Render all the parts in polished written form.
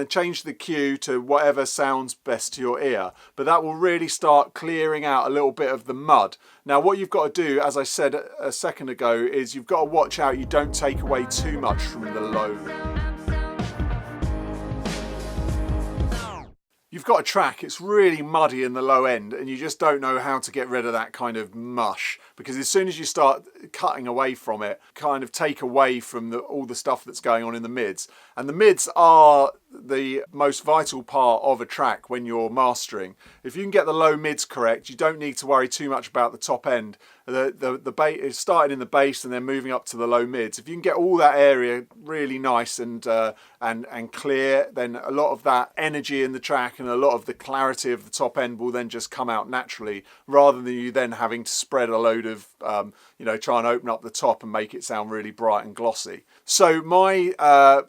change the cue to whatever sounds best to your ear. But that will really start clearing out a little bit of the mud. Now what you've got to do, as I said a second ago, is you've got to watch out you don't take away too much from the low. You've got a track, it's really muddy in the low end, and you just don't know how to get rid of that kind of mush, because as soon as you start cutting away from it, kind of take away from all the stuff that's going on in the mids. And the mids are the most vital part of a track when you're mastering. If you can get the low mids correct, you don't need to worry too much about the top end. The bass is starting in the bass and then moving up to the low mids. If you can get all that area really nice and clear, then a lot of that energy in the track and a lot of the clarity of the top end will then just come out naturally, rather than you then having to spread a load of try and open up the top and make it sound really bright and glossy. So my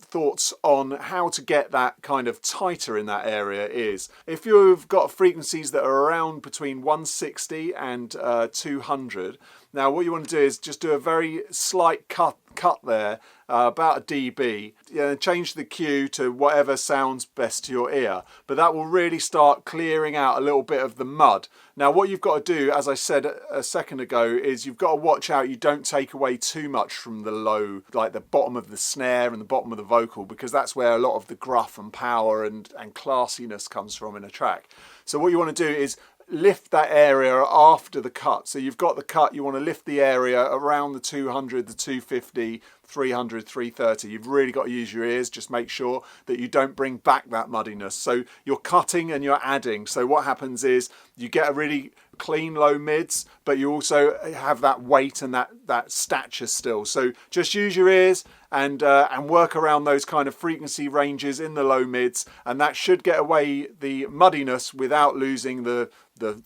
thoughts on how to get that kind of tighter in that area is, if you've got frequencies that are around between 160 and 200, now what you want to do is just do a very slight cut there, about a dB, change the cue to whatever sounds best to your ear. But that will really start clearing out a little bit of the mud. Now what you've got to do, as I said a second ago, is you've got to watch out you don't take away too much from the low, like the bottom of the snare and the bottom of the vocal, because that's where a lot of the gruff and power and classiness comes from in a track. So what you want to do is lift that area after the cut. So you've got the cut, you want to lift the area around the 200, the 250, 300, 330. You've really got to use your ears. Just make sure that you don't bring back that muddiness. So you're cutting and you're adding. So what happens is you get a really clean low mids, but you also have that weight and that stature still. So just use your ears and work around those kind of frequency ranges in the low mids, and that should get away the muddiness without losing the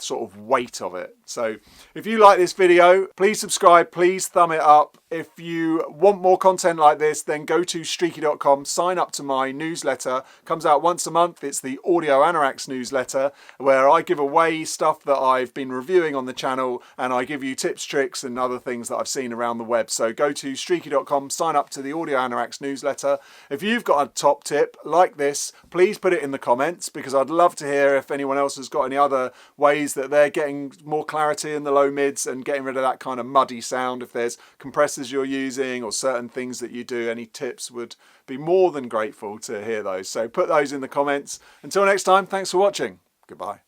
sort of weight of it. So if you like this video, please subscribe, please thumb it up. If you want more content like this, then go to streaky.com, sign up to my newsletter. Comes out once a month. It's the Audio Anoraks newsletter, where I give away stuff that I've been reviewing on the channel, and I give you tips, tricks and other things that I've seen around the web. So go to streaky.com, sign up to the Audio Anoraks newsletter. If you've got a top tip like this, please put it in the comments, because I'd love to hear if anyone else has got any other ways that they're getting more clarity in the low mids and getting rid of that kind of muddy sound. If there's compressors you're using or certain things that you do, any tips, would be more than grateful to hear those. So put those in the comments. Until next time, thanks for watching. Goodbye.